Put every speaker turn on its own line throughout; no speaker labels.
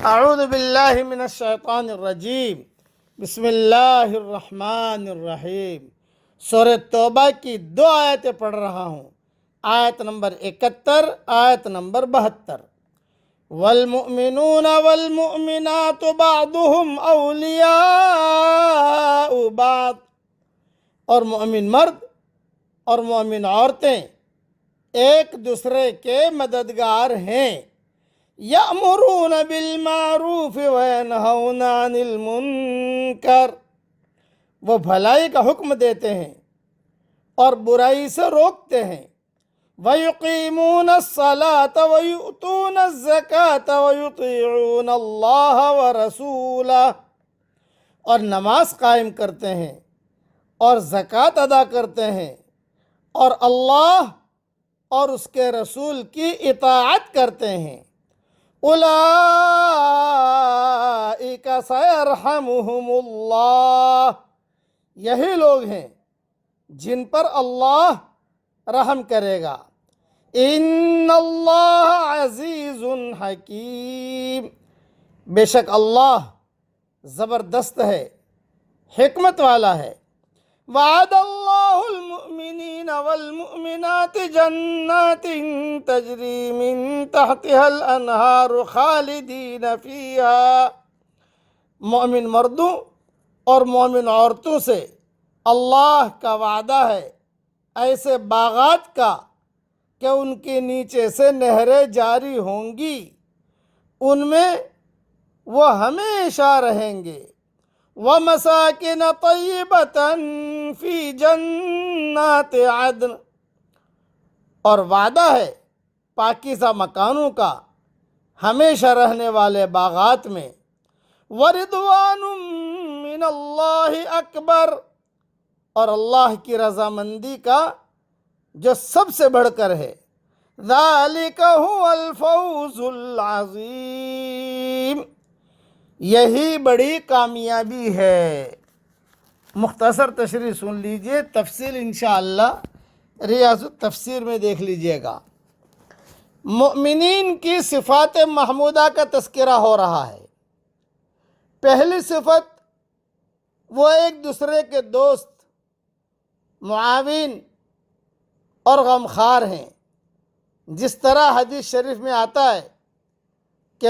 اعوذ باللہ من الشیطان الرجیم، بسم اللہ الرحمن الرحیم۔ سورہ توبہ کی 2 آیتیں پڑھ رہا ہوں، آیت نمبر 71، آیت نمبر 72۔ والمؤمنون والمؤمنات بعضهم اولیاء بعض، اور مومن مرد اور مومن عورتیں ایک دوسرے کے مددگار ہیں۔ یأمرون بالمعروف وینہون عن المنکر، وہ بھلائی کا حکم دیتے ہیں اور برائی سے روکتے ہیں۔ وَيُقِيمُونَ الصَّلَاةَ وَيُؤْتُونَ الزَّكَاةَ وَيُطِيعُونَ اللَّهَ وَرَسُولَهُ، اور نماز قائم کرتے ہیں اور زکوٰۃ ادا کرتے ہیں اور اللہ اور اس کے رسول کی اطاعت کرتے ہیں۔ اولئک سیرحمہم اللہ، یہی لوگ ہیں جن پر اللہ رحم کرے گا۔ ان اللہ عزیز حکیم، بے شک اللہ زبردست ہے، حکمت والا ہے۔ وعد اللہ المؤمنین والمؤمنات جنات تجری من تحتها الانہار خالدین فیہا، مومن مردوں اور مومن عورتوں سے اللہ کا وعدہ ہے ایسے باغات کا کہ ان کے نیچے سے نہریں جاری ہوں گی، ان میں وہ ہمیشہ رہیں گے۔ وَمَسَاكِنَ طَيِّبَةً فِي جَنَّاتِ عَدْنٍ، اور وعدہ ہے پاکیزہ مکانوں کا ہمیشہ رہنے والے باغات میں۔ وَرِضْوَانٌ مِّنَ اللَّهِ أَكْبَرُ، اور اللہ کی رضامندی کا جو سب سے بڑھ کر ہے۔ ذَلِكَ هُوَ الْفَوْزُ الْعَظِيمُ، یہی بڑی کامیابی ہے۔ مختصر تشریح سن لیجئے، تفصیل انشاءاللہ ریاض التفسیر میں دیکھ لیجئے گا۔ مؤمنین کی صفات محمودہ کا تذکرہ ہو رہا ہے۔ پہلی صفت، وہ ایک دوسرے کے دوست، معاون اور غمخوار ہیں۔ جس طرح حدیث شریف میں آتا ہے کہ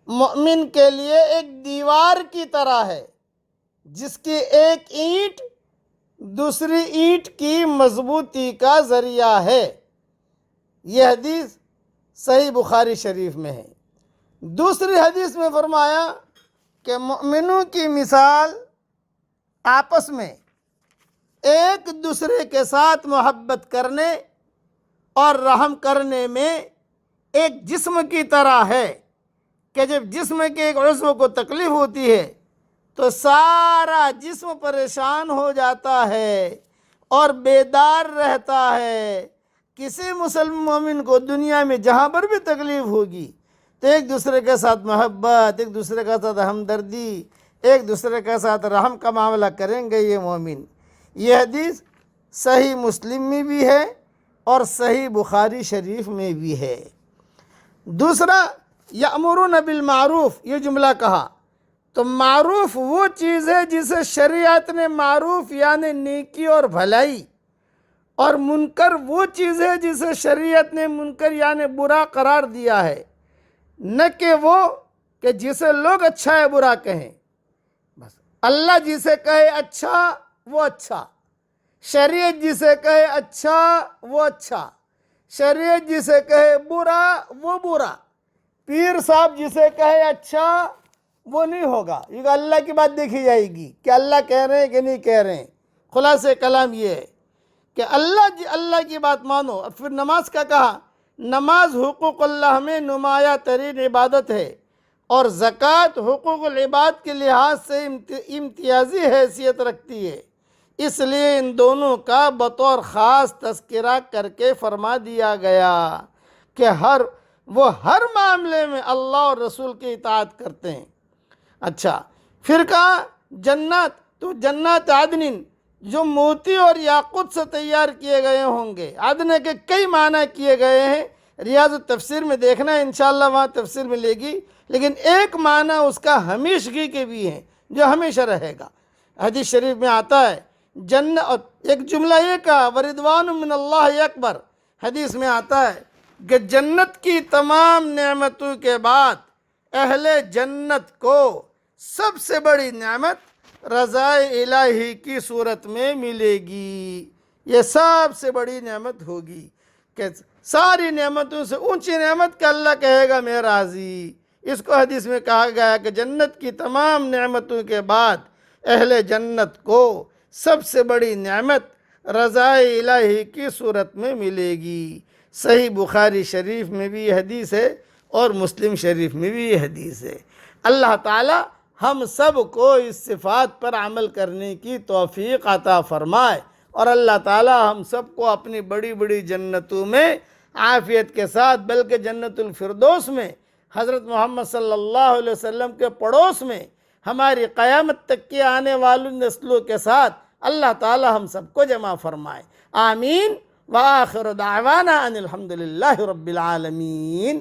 مومن کے لیے ایک دیوار کی طرح ہے جس کی ایک اینٹ دوسری اینٹ کی مضبوطی کا ذریعہ ہے۔ یہ حدیث صحیح بخاری شریف میں ہے۔ دوسری حدیث میں فرمایا کہ مومنوں کی مثال آپس میں ایک دوسرے کے ساتھ محبت کرنے اور رحم کرنے میں ایک جسم کی طرح ہے کہ جب جسم کے ایک عضو کو تکلیف ہوتی ہے تو سارا جسم پریشان ہو جاتا ہے اور بیدار رہتا ہے۔ کسی مسلم مومن کو دنیا میں جہاں پر بھی تکلیف ہوگی تو ایک دوسرے کے ساتھ محبت، ایک دوسرے کے ساتھ ہمدردی، ایک دوسرے کے ساتھ رحم کا معاملہ کریں گے یہ مومن۔ یہ حدیث صحیح مسلم میں بھی ہے اور صحیح بخاری شریف میں بھی ہے۔ دوسرا، یأمرون بالمعروف، یہ جملہ کہا تو معروف وہ چیز ہے جسے شریعت نے معروف یعنی نیکی اور بھلائی، اور منکر وہ چیز ہے جسے شریعت نے منکر یعنی برا قرار دیا ہے، نہ کہ وہ کہ جسے لوگ اچھا ہے برا کہیں۔ بس اللہ جسے کہے اچھا وہ اچھا، شریعت جسے کہے اچھا وہ اچھا، شریعت جسے کہے برا وہ برا، پیر صاحب جسے کہے اچھا وہ نہیں ہوگا۔ یہ اللہ کی بات دیکھی جائے گی کہ اللہ کہہ رہے ہیں کہ نہیں کہہ رہے ہیں۔ خلاصہ کلام یہ ہے کہ اللہ کی بات مانو۔ اور پھر نماز کا کہا، نماز حقوق اللہ میں نمایاں ترین عبادت ہے، اور زکوٰۃ حقوق العباد کے لحاظ سے امتیازی حیثیت رکھتی ہے، اس لیے ان دونوں کا بطور خاص تذکرہ کر کے فرما دیا گیا کہ وہ ہر معاملے میں اللہ اور رسول کی اطاعت کرتے ہیں۔ اچھا، پھر کہا جنات، تو جنات عدن جو موتی اور یاقوت سے تیار کیے گئے ہوں گے۔ عدن کے کئی معنی کیے گئے ہیں، ریاض التفسیر میں دیکھنا ہے انشاءاللہ، وہاں تفسیر ملے گی، لیکن ایک معنی اس کا ہمیشگی کے بھی ہے جو ہمیشہ رہے گا۔ حدیث شریف میں آتا ہے اور ایک جملہ یہ کہا وردوان من اللہ اکبر، حدیث میں آتا ہے کہ جنت کی تمام نعمتوں کے بعد اہل جنت کو سب سے بڑی نعمت رضا الہی کی صورت میں ملے گی۔ یہ سب سے بڑی نعمت ہوگی کہ ساری نعمتوں سے اونچی نعمت کہ اللہ کہے گا میں راضی۔ اس کو حدیث میں کہا گیا کہ جنت کی تمام نعمتوں کے بعد اہل جنت کو سب سے بڑی نعمت رضا الہی کی صورت میں ملے گی۔ صحیح بخاری شریف میں بھی یہ حدیث ہے اور مسلم شریف میں بھی یہ حدیث ہے۔ اللہ تعالی ہم سب کو اس صفات پر عمل کرنے کی توفیق عطا فرمائے، اور اللہ تعالی ہم سب کو اپنی بڑی بڑی جنتوں میں عافیت کے ساتھ، بلکہ جنت الفردوس میں حضرت محمد صلی اللہ علیہ وسلم کے پڑوس میں ہماری قیامت تک کی آنے والی نسلوں کے ساتھ اللہ تعالی ہم سب کو جمع فرمائے، آمین۔ وآخر دعوانا ان الحمدللہ رب العالمین۔